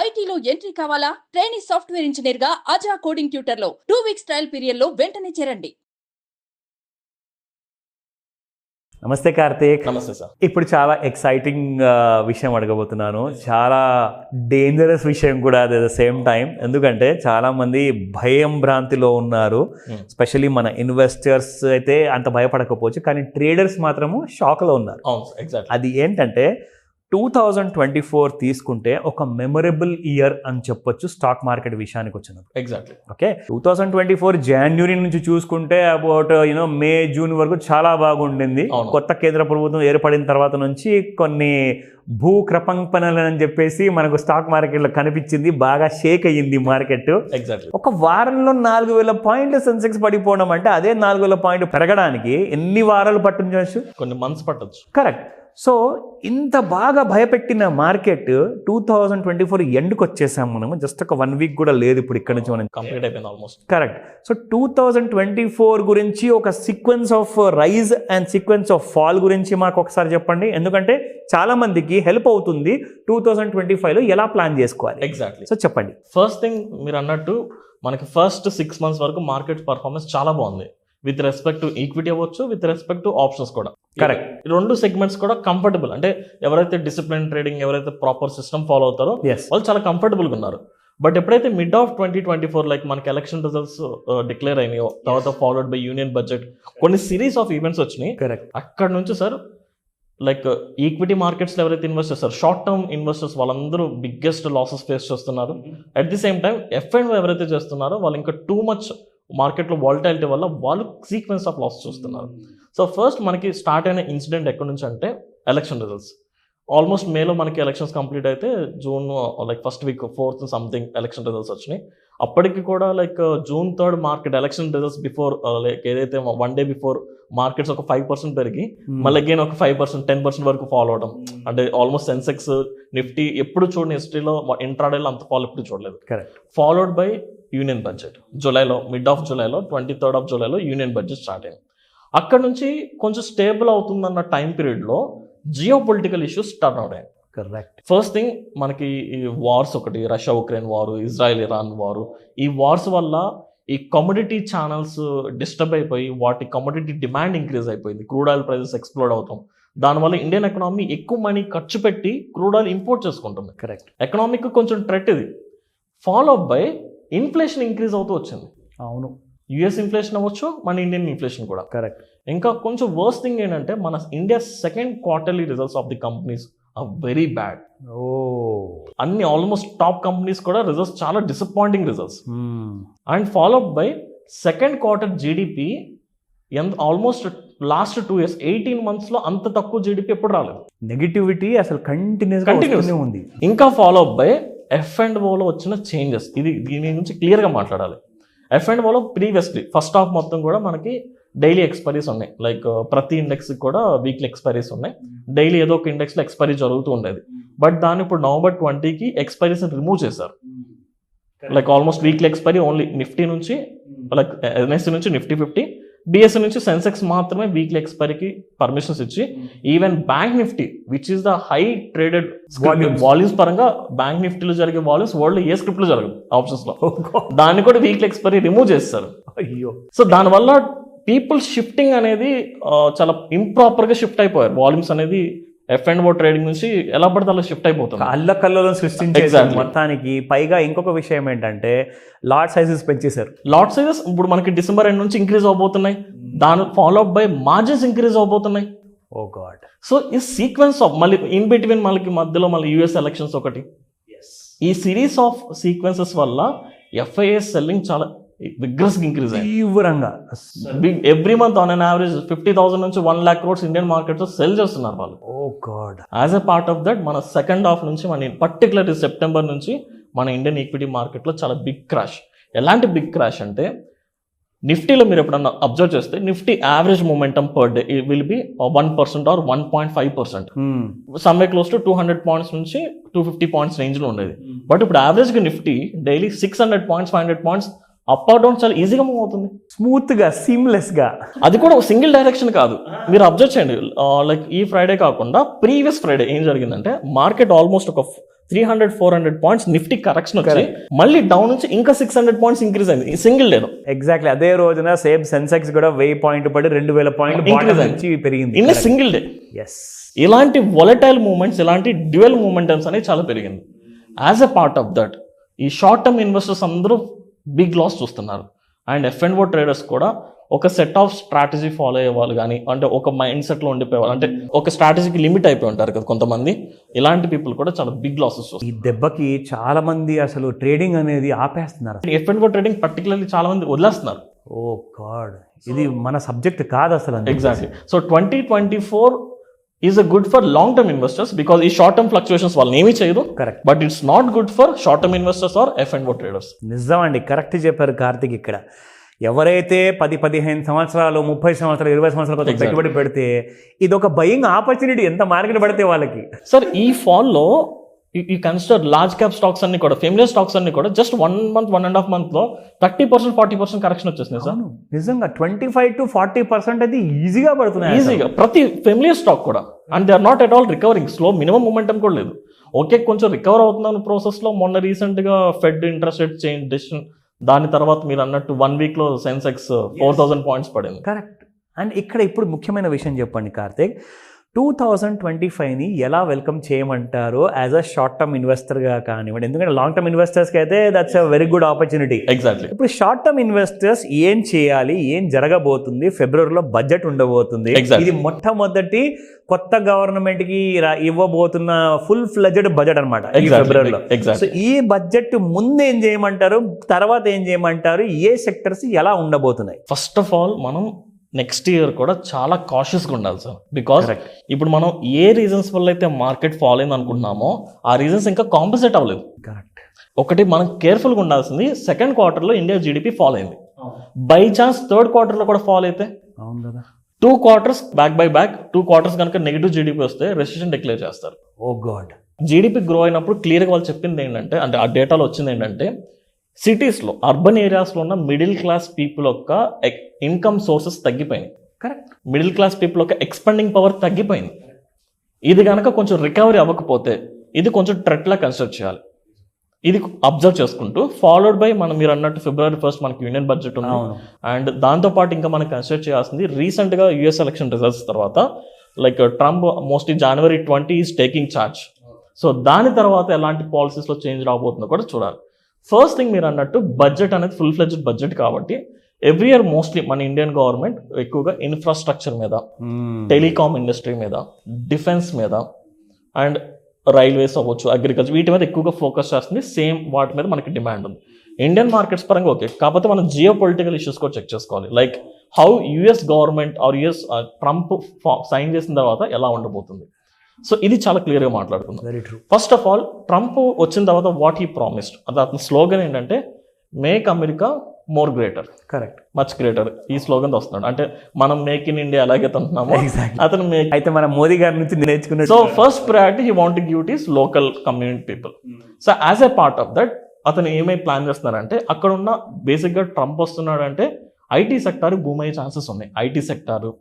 ఐటీలో ఎంట్రీ కావాలా? Trainee software engineer గా అజా కోడింగ్ ట్యూటర్ లో 2 వీక్స్ ట్రయల్ పీరియడ్ లో వెంటనే చేరండి. నమస్తే కార్తీక్. నమస్తే సార్. ఇప్పుడు చాలా ఎక్సైటింగ్ విషయం అడగబోతున్నాను, చాలా డేంజరస్ విషయం కూడా అట్ ద సేమ్ టైం. ఎందుకంటే చాలా మంది భయం భ్రాంతిలో ఉన్నారు. స్పెషల్లీ మన ఇన్వెస్టర్స్ అయితే అంత భయపడకపోవచ్చు, కానీ ట్రేడర్స్ మాత్రము షాక్లో ఉన్నారు. అది ఏంటంటే 2024 తీసుకుంటే ఒక మెమొరబుల్ ఇయర్ అని చెప్పొచ్చు స్టాక్ మార్కెట్ విషయానికి వచ్చినప్పుడు. ఎగ్జాక్ట్లీ. ఓకే, 2024 జనవరి నుంచి చూసుకుంటే అబౌట్ మే జూన్ వరకు చాలా బాగుండింది. కొత్త కేంద్ర ప్రభుత్వం ఏర్పడిన తర్వాత నుంచి కొన్ని భూ క్రపంపనలు అని చెప్పేసి మనకు స్టాక్ మార్కెట్లో కనిపించింది. బాగా షేక్ అయ్యింది మార్కెట్. ఎగ్జాక్ట్లీ. ఒక వారంలో 4,000 పాయింట్లు సెన్సెక్స్ పడిపోవడం అంటే అదే 4,000 పాయింట్లు పెరగడానికి ఎన్ని వారాలు పట్టుంచవచ్చు? కొన్ని మంత్స్ పట్టొచ్చు. కరెక్ట్. సో ఇంత బాగా భయపెట్టిన మార్కెట్ 2024 ఎండ్కి వచ్చేసాం మనము. జస్ట్ ఒక 1 వీక్ కూడా లేదు ఇప్పుడు ఇక్కడ నుంచి మనం కంప్లీట్ అయిపోయింది ఆల్మోస్ట్. కరెక్ట్. సో 2024 గురించి ఒక sequence of rise and sequence of fall గురించి మాకు ఒకసారి చెప్పండి. ఎందుకంటే చాలా మందికి హెల్ప్ అవుతుంది 2025లో ఎలా ప్లాన్ చేసుకోవాలి. ఎగ్జాక్ట్లీ. సో చెప్పండి. ఫస్ట్ థింగ్ మీరు అన్నట్టు మనకి ఫస్ట్ 6 months వరకు మార్కెట్ పర్ఫార్మెన్స్ చాలా బాగుంది, విత్ రెస్పెక్ట్ టు ఈక్విటీ అవ్వచ్చు, విత్ రెస్పెక్ట్ టు ఆప్షన్స్ కూడా. కరెక్ట్. 2 సెగ్మెంట్స్ కూడా కంఫర్టబుల్. అంటే ఎవరైతే డిసిప్లిన్ ట్రేడింగ్, ఎవరైతే ప్రాపర్ సిస్టమ్ ఫాలో అవుతారో వాళ్ళు చాలా కంఫర్టబుల్గా ఉన్నారు. బట్ ఎప్పుడైతే మిడ్ ఆఫ్ 2024 లైక్ మనకి ఎలక్షన్ రిజల్ట్స్ డిక్లేర్ అయినాయో, తర్వాత ఫాలోడ్ బై యూనియన్ బడ్జెట్, కొన్ని సిరీస్ ఆఫ్ ఈవెంట్స్ వచ్చినాయి. కరెక్ట్. అక్కడ నుంచి సార్ లైక్ ఈక్విటీ మార్కెట్స్లో ఎవరైతే ఇన్వెస్ట్ చేస్తారు, షార్ట్ టర్మ్ ఇన్వెస్టర్స్ వాళ్ళందరూ బిగ్గెస్ట్ లాసెస్ ఫేస్ చేస్తున్నారు. At the same time F&O ఎవరైతే చేస్తున్నారో వాళ్ళు ఇంకా టూ మచ్ మార్కెట్లో వాలటాలిటీ వల్ల వాళ్ళు సీక్వెన్స్ ఆఫ్ లాస్ చూస్తున్నారు. సో ఫస్ట్ మనకి స్టార్ట్ అయిన ఇన్సిడెంట్ ఎక్కడి నుంచి అంటే ఎలక్షన్ రిజల్ట్స్. ఆల్మోస్ట్ మేలో మనకి ఎలక్షన్స్ కంప్లీట్ అయితే June like first week 4th something election results వచ్చినాయి. అప్పటికి కూడా like June 3rd market election results before like ఏదైతే 1 day బిఫోర్ మార్కెట్స్ ఒక 5% పెరిగి మళ్ళీ అగైన్ ఒక 5%, 10% వరకు ఫాలో అవడం. అంటే ఆల్మోస్ట్ సెన్సెక్స్, నిఫ్టీ ఎప్పుడు చూడని హిస్టరీలో ఇంట్రాడేలో అంత ఫాలో ఎప్పుడు చూడలేదు. Correct. Followed by union budget జూలైలో, మిడ్ ఆఫ్ జూలైలో 23rd of July union budget start అయింది. అక్కడ నుంచి కొంచెం స్టేబుల్ అవుతుందన్న టైం పీరియడ్లో geo political issues turn out అయ్యాయి. కరెక్ట్. ఫస్ట్ థింగ్ మనకి ఈ వార్స్, ఒకటి రష్యా ఉక్రెయిన్ వారు, ఇజ్రాయెల్ ఇరాన్ వారు. ఈ వార్స్ వల్ల ఈ కమోడిటీ ఛానల్స్ డిస్టర్బ్ అయిపోయి వాటి కమోడిటీ డిమాండ్ ఇంక్రీజ్ అయిపోయింది. క్రూడ్ ఆయిల్ ప్రైజెస్ ఎక్స్ప్లోడ్ అవుతాం. దానివల్ల ఇండియన్ ఎకనామీ ఎక్కువ మనీ ఖర్చు పెట్టి క్రూడ్ ఆయిల్ ఇంపోర్ట్ చేసుకుంటుంది. కరెక్ట్. ఎకనామిక్ కొంచెం థ్రెట్ ఇది. ఫాలో బై ఇన్ఫ్లేషన్ ఇంక్రీజ్ అవుతూ వచ్చింది. అవును. యుఎస్ ఇన్ఫ్లేషన్ అవ్వచ్చు, మన ఇండియన్ ఇన్ఫ్లేషన్ కూడా. కరెక్ట్. ఇంకా కొంచెం వర్స్ట్ థింగ్ ఏంటంటే మన India second quarterly results of the companies are very bad. అన్ని ఆల్మోస్ట్ టాప్ కంపెనీస్ కూడా రిజల్ట్స్ చాలా disappointing results. And followed by second quarter GDP almost last 2 years 18 months లో అంత తక్కువ జీడిపి ఎప్పుడు రాలేదు. నెగిటివిటీ అసలు కంటిన్యూస్ ఉంది. ఇంకా ఫాలో అప్ బై F&Oలో వచ్చిన చేంజెస్. దీని గురించి క్లియర్గా మాట్లాడాలి. F&Oలో ప్రీవియస్లీ ఫస్ట్ హాఫ్ మొత్తం కూడా మనకి డైలీ ఎక్స్పైరీస్ ఉన్నాయి. లైక్ ప్రతి ఇండెక్స్ కూడా వీక్లీ ఎక్స్పైరీస్ ఉన్నాయి. డైలీ ఏదో ఒక ఇండెక్స్లో ఎక్స్పైరీ జరుగుతూ ఉండేది. బట్ దాన్ని ఇప్పుడు November 20కి ఎక్స్పైరీస్ రిమూవ్ చేశారు. Like almost weekly expiry only Nifty నుంచి, లైక్ NSE నుంచి నిఫ్టీ 50, BSE నుంచి సెన్సెక్స్ మాత్రమే వీక్లీ ఎక్స్పైరీకి పర్మిషన్స్ ఇచ్చి, even bank Nifty which is the high traded volumes పరంగా బ్యాంక్ నిఫ్టీలో జరిగే వాల్యూమ్స్ వరల్డ్ ఏ స్క్రిప్ట్ లో జరగదు ఆప్షన్స్ లో, దాన్ని కూడా వీక్లీ ఎక్స్పైరీ రిమూవ్ చేస్తారు. అయ్యో. సో దానివల్ల పీపుల్ షిఫ్టింగ్ అనేది చాలా ఇంప్రాపర్ గా షిఫ్ట్ అయిపోయారు. వాల్యూమ్స్ అనేది F&O ట్రేడింగ్ నుంచి ఎలా పడితే అలా షిఫ్ట్ అయిపోతుంది. అల్లకల్లోలను సృష్టించేసారు మొత్తానికి. పైగా ఇంకొక విషయం ఏంటంటే లాట్ సైజెస్ పెంచేశారు. లాట్ సైజెస్ ఇప్పుడు మనకి డిసెంబర్ ఎండ్ నుంచి ఇంక్రీజ్ అవబోతున్నాయి. దాని follow up by margins increase అవబోతున్నాయి. Oh god. సో ఈ సీక్వెన్స్ ఆఫ్ మళ్ళీ ఇన్ బిట్వీన్ మనకి మధ్యలో మళ్ళీ యూఎస్ ఎలక్షన్స్ ఒకటి. ఈ సిరీస్ ఆఫ్ సీక్వెన్సెస్ వల్ల FIS సెల్లింగ్ చాలా విగ్రస్ ఇంక్రీజ్ అయింది తీవ్రంగా. Every month on an average 50,000 నుంచి 1 lakh crores ఇండియన్ మార్కెట్ లో సెల్ చేస్తున్నారు వాళ్ళు. Oh god. As a part of that మన సెకండ్ హాఫ్ నుంచి మన పర్టికులర్ సెప్టెంబర్ నుంచి మన ఇండియన్ ఈక్విటీ మార్కెట్ లో చాలా బిగ్ క్రాష్. ఎలాంటి బిగ్ క్రాష్ అంటే నిఫ్టీలో మీరు ఎప్పుడన్నా అబ్జర్వ్ చేస్తే Nifty average momentum per day will be 1% or 1.5%. Some way close to 200 points నుంచి 250 points రేంజ్ లో ఉండేది. బట్ ఇప్పుడు యావరేజ్ గా Nifty daily 600 points 500 points up or down చాలా ఈజీగా మూవ్ అవుతుంది. స్మూత్ గా సీమ్లెస్ గా. అది కూడా సింగిల్ డైరెక్షన్ కాదు. మీరు అబ్జర్వ్ చేయండి, లైక్ ఈ ఫ్రైడే కాకుండా ప్రీవియస్ ఫ్రైడే ఏం జరిగిందంటే మార్కెట్ ఆల్మోస్ట్ ఒక 300-400 పాయింట్స్ నిఫ్టీ కరెక్షన్ వచ్చి మళ్ళీ డౌన్ నుంచి ఇంకా 600 పాయింట్స్ ఇంక్రీజ్ అయింది సింగిల్ డే లో. ఎగ్జాక్ట్లీ అదే రోజున సేమ్ సెన్సెక్స్ కూడా 1000 పాయింట్ పడి 2000 పాయింట్ నుంచి పెరిగింది ఇన్ సింగిల్ డే. ఎస్, ఇలాంటి వొలటైల్ మూమెంట్స్, ఇలాంటి డ్యూయల్ మూమెంటమ్స్ అనేవి చాలా పెరిగింది. As a part of that ఈ షార్ట్ టర్మ్ ఇన్వెస్టర్స్ అందరూ బిగ్ లాస్ చూస్తున్నారు. అండ్ F&O ట్రేడర్స్ కూడా ఒక సెట్ ఆఫ్ స్ట్రాటజీ ఫాలో అయ్యే వాళ్ళు కానీ, అంటే ఒక మైండ్ సెట్లో ఉండిపోయేవాళ్ళు, అంటే ఒక స్ట్రాటజీకి లిమిట్ అయిపోయి ఉంటారు కదా కొంతమంది. ఇలాంటి పీపుల్ కూడా చాలా బిగ్ లాసెస్ చూస్తారు. ఈ దెబ్బకి చాలా మంది అసలు ట్రేడింగ్ అనేది ఆపేస్తున్నారు. F&O ట్రేడింగ్ పర్టికులర్లీ చాలా మంది వదిలేస్తున్నారు. ఓ గాడ్, ఇది మన సబ్జెక్ట్ కాదు అసలు. Exactly. So 2024 is a good for long term investors because ఈ షార్ట్ టర్మ్ ఫ్లక్చుయేషన్స్ వాళ్ళని ఏమీ చేయదు. Correct. But it's not good for short term investors or F&O traders. నిజం అండి, కరెక్ట్ చెప్పారు కార్తిక్. ఇక్కడ ఎవరైతే 10-15 సంవత్సరాలు 30 సంవత్సరాలు 20 సంవత్సరాల కోసం పెట్టుబడి పెడితే ఇది ఒక బయింగ్ ఆపర్చునిటీ, ఎంత మార్కెట్ పడితే వాళ్ళకి. సార్ ఈ ఫాల్లో ఈ కన్సిడర్ లార్జ్ క్యాప్ స్టాక్స్ అన్ని కూడా, ఫెమిలియర్ స్టాక్స్ అన్ని కూడా జస్ట్ 1 month 1.5 month లో 30% 40% కరెక్షన్ వచ్చేసింది సార్. నిజంగా 25-40% అయితే ఈజీగా పడుతున్నాయి, ఈజీగా ప్రతి ఫెమిలియర్ స్టాక్ కూడా. And they are not at all recovering, slow minimum momentum కూడా లేదు. ఓకే కొంచెం రికవర్ అవుతున్నాను ప్రాసెస్లో. మొన్న రీసెంట్గా Fed interest rate change decision, దాని తర్వాత మీరు అన్నట్టు 1 week లో సెన్సెక్స్ 4000 పాయింట్స్ పడింది. కరెక్ట్. అండ్ ఇక్కడ ఇప్పుడు ముఖ్యమైన విషయం చెప్పండి కార్తిక్, 2025ని ఎలా వెల్కమ్ చేయమంటారు యాజ్ అ షార్ట్ టర్మ్ ఇన్వెస్టర్గా కానివ్వండి, ఎందుకంటే లాంగ్ టర్మ్ ఇన్వెస్టర్స్కి అయితే that's a very good opportunity. Exactly. ఇప్పుడు షార్ట్ టర్మ్ ఇన్వెస్టర్స్ ఏం చేయాలి, ఏం జరగబోతుంది? ఫిబ్రవరిలో బడ్జెట్ ఉండబోతుంది. ఇది మొట్టమొదటి కొత్త గవర్నమెంట్ కి ఇవ్వబోతున్న ఫుల్ ఫ్లెడ్జెడ్ బడ్జెట్ అనమాట ఈ ఫిబ్రవరిలో. సో ఈ బడ్జెట్ ముందు ఏం చేయమంటారు, తర్వాత ఏం చేయమంటారు, ఏ సెక్టర్స్ ఎలా ఉండబోతున్నాయి? ఫస్ట్ ఆఫ్ ఆల్ మనం నెక్స్ట్ ఇయర్ కూడా చాలా కాషియస్గా ఉండాలి సార్. బికాస్ ఇప్పుడు మనం ఏ రీజన్స్ వల్ల అయితే మార్కెట్ ఫాల్ అయింది అనుకుంటున్నామో ఆ రీజన్స్ ఇంకా కాంపన్సేట్ అవ్వలేదు. కరెక్ట్. ఒకటి మనం కేర్ఫుల్గా ఉండాల్సింది, సెకండ్ క్వార్టర్లో ఇండియా జీడిపి ఫాల్ అయింది. బై ఛాన్స్ థర్డ్ క్వార్టర్లో కూడా ఫాల్ అయితే, అవును కదా, 2 quarters back buy back 2 quarters కనుక నెగిటివ్ జీడిపి వస్తే రెసిషన్ డిక్లేర్ చేస్తారు. ఓ గాడ్. జీడిపి గ్రో అయినప్పుడు క్లియర్గా వాళ్ళు చెప్పింది ఏంటంటే, అంటే ఆ డేటాలో వచ్చింది ఏంటంటే, సిటీస్లో అర్బన్ ఏరియాస్లో ఉన్న మిడిల్ క్లాస్ పీపుల్ యొక్క ఇన్కమ్ సోర్సెస్ తగ్గిపోయినాయి. కరెక్ట్. మిడిల్ క్లాస్ పీపుల్ యొక్క ఎక్స్పెండింగ్ పవర్ తగ్గిపోయింది. ఇది కనుక కొంచెం రికవరీ అవ్వకపోతే ఇది కొంచెం ట్రెట్లా కన్సిడర్ చేయాలి. ఇది అబ్జర్వ్ చేసుకుంటూ ఫాలోడ్ బై మీరు అన్నట్టు February 1st మనకి యూనియన్ బడ్జెట్ ఉంది. అండ్ దాంతోపాటు ఇంకా మనం కన్సిడర్ చేయాల్సింది రీసెంట్గా US ఎలక్షన్ రిజల్ట్స్ తర్వాత like Trump mostly January 20 is taking charge. So దాని తర్వాత ఎలాంటి పాలసీస్లో చేంజ్ రాబోతుందో కూడా చూడాలి. ఫస్ట్ థింగ్ మీరు అన్నట్టు బడ్జెట్ అనేది ఫుల్ ఫ్లెడ్జ్డ్ బడ్జెట్ కాబట్టి ఎవ్రీ ఇయర్ మోస్ట్లీ మన ఇండియన్ గవర్నమెంట్ ఎక్కువగా ఇన్ఫ్రాస్ట్రక్చర్ మీద, టెలికామ్ ఇండస్ట్రీ మీద, డిఫెన్స్ మీద అండ్ రైల్వేస్ అవ్వచ్చు, అగ్రికల్చర్, వీటి మీద ఎక్కువగా ఫోకస్ చేస్తుంది. సేమ్ వాటి మీద మనకి డిమాండ్ ఉంది. ఇండియన్ మార్కెట్స్ పరంగా ఓకే, కాకపోతే మనం జియో పొలిటికల్ ఇష్యూస్ కూడా చెక్ చేసుకోవాలి. Like how US government or US Trump sign చేసిన తర్వాత ఎలా ఉండబోతుంది. సో ఇది చాలా క్లియర్గా మాట్లాడుకుందాం. Very true. First of all Trump వచ్చిన తర్వాత వాట్ హీ ప్రామిస్డ్, అది అతని స్లోగన్ ఏంటంటే make America more greater. Correct. Much greater ఈ స్లోగన్ వస్తున్నాడు. అంటే మనం మేక్ ఇన్ ఇండియా అలాగే అంటున్నాము, అతను మేక్. అయితే మన మోదీ గారి నుంచి నేర్చుకున్నాడు. So first priority he want to give it is local community people. So as a part of that అతను ఏమై ప్లాన్ చేస్తున్నారంటే, అక్కడ ఉన్న బేసిక్గా ట్రంప్ వస్తున్నాడు అంటే ఐటీ సెక్టార్ బూమ్ అయ్యే ఛాన్సెస్ ఉన్నాయి. IT sector,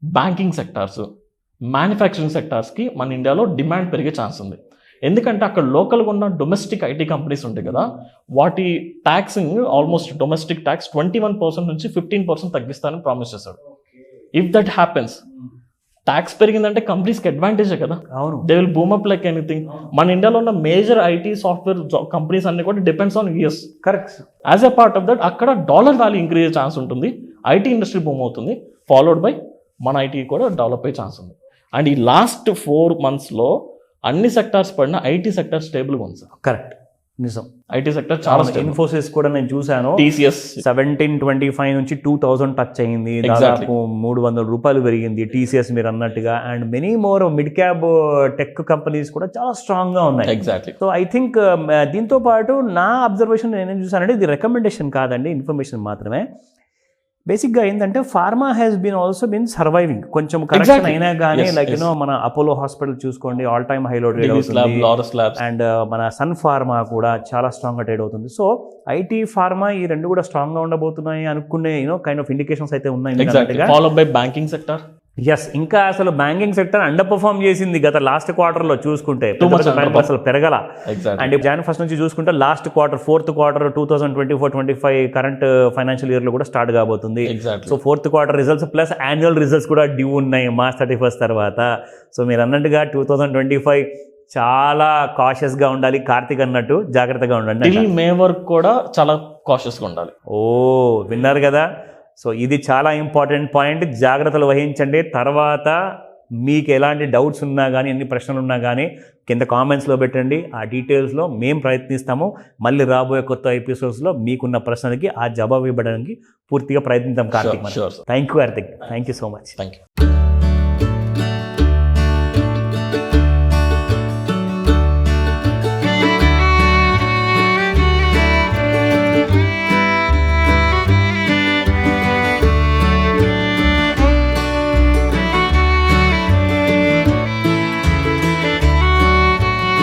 banking sectors, manufacturing సెక్టార్స్కి మన ఇండియాలో డిమాండ్ పెరిగే ఛాన్స్ ఉంది. ఎందుకంటే అక్కడ లోకల్గా ఉన్న డొమెస్టిక్ ఐటీ కంపెనీస్ ఉంటాయి కదా, వాటి ట్యాక్సింగ్ ఆల్మోస్ట్ డొమెస్టిక్ ట్యాక్స్ 21% నుంచి 15% తగ్గిస్తానని ప్రామిస్ చేశాడు. ఇఫ్ దట్ హ్యాపెన్స్, ట్యాక్స్ పెరిగిందంటే కంపెనీస్కి అడ్వాంటేజే కదా. అవును. They will boom up like anything. మన ఇండియాలో ఉన్న మేజర్ ఐటీ సాఫ్ట్వేర్ కంపెనీస్ అన్ని కూడా depends on US. Correct. As a part of that అక్కడ డాలర్ వాల్యూ ఇంక్రీజ్ అయ్యే ఛాన్స్ ఉంటుంది. ఐటీ ఇండస్ట్రీ బూమ్ అవుతుంది, ఫాలోడ్ బై మన ఐటీ కూడా డెవలప్ అయ్యే ఛాన్స్ ఉంది. అండ్ ఈ లాస్ట్ 4 monthsలో అన్ని సెక్టార్స్ పడిన ఐటీ సెక్టర్ స్టేబుల్గా ఉంది సార్. కరెక్ట్. నిజం. ఐటీ సెక్టర్ చాలా ఇన్ఫోసిస్ కూడా నేను చూసాను, TCS 1725 నుంచి 2000 టచ్ అయింది, దాదాపు $300 పెరిగింది. TCS మీరు అన్నట్టుగా and many more mid cab tech companies కూడా చాలా స్ట్రాంగ్ గా ఉన్నాయి. ఎగ్జాక్ట్లీ. సో ఐ థింక్ దీంతో పాటు నా అబ్జర్వేషన్ నేనేం చూసానంటే, ఇది రికమెండేషన్ కాదండి, ఇన్ఫర్మేషన్ మాత్రమే. బేసిక్గా ఏంటంటే pharma has been also been surviving, కొంచెం కరెక్షన్ Exactly. అయినా కానీ Yes, లైక్ yes. మన అపోలో హాస్పిటల్ చూసుకోండి ఆల్ టైమ్ హైలో ట్రేడ్ Divis Lab, అవుతుంది, Laurus Labs. అండ్ మన సన్ ఫార్మా కూడా చాలా స్ట్రాంగ్గా ట్రేడ్ అవుతుంది. సో ఐటీ ఫార్మా ఈ రెండు కూడా స్ట్రాంగ్గా ఉండబోతున్నాయి అనుకునే కైండ్ ఆఫ్ ఇండికేషన్స్ అయితే ఉన్నాయి. Exactly. Followed by banking sector. Yes, ఇంకా అసలు బ్యాంకింగ్ సెక్టర్ అండర్ పర్ఫార్మ్ చేసింది గత లాస్ట్ క్వార్టర్లో చూసుకుంటే, Too much underperform. అసలు పెరగల. Exactly. అండ్ January 1 నుంచి చూసుకుంటే last quarter, fourth quarter 2024-25 current financial ఇయర్లో కూడా స్టార్ట్ కాబోతుంది. Exactly. So fourth quarter results plus annual results కూడా డ్యూ ఉన్నాయి March 31 తర్వాత. సో మీరు అన్నట్టుగా 2025 చాలా కాషియస్గా ఉండాలి, కార్తిక్ అన్నట్టు జాగ్రత్తగా ఉండండి. Till May వరకు కూడా చాలా కాషియస్గా ఉండాలి. ఓ విన్నారు కదా. సో ఇది చాలా ఇంపార్టెంట్ పాయింట్, జాగ్రత్తలు వహించండి. తర్వాత మీకు ఎలాంటి డౌట్స్ ఉన్నా కానీ, ఎన్ని ప్రశ్నలు ఉన్నా కానీ కింద కామెంట్స్లో పెట్టండి. ఆ డీటెయిల్స్లో మేము ప్రయత్నిస్తాము. మళ్ళీ రాబోయే కొత్త ఎపిసోడ్స్లో మీకున్న ప్రశ్నలకి ఆ జవాబు ఇవ్వడానికి పూర్తిగా ప్రయత్నిద్దాం Karthik. Sure, sure. Thank you Karthik, thank you so much. Thank you.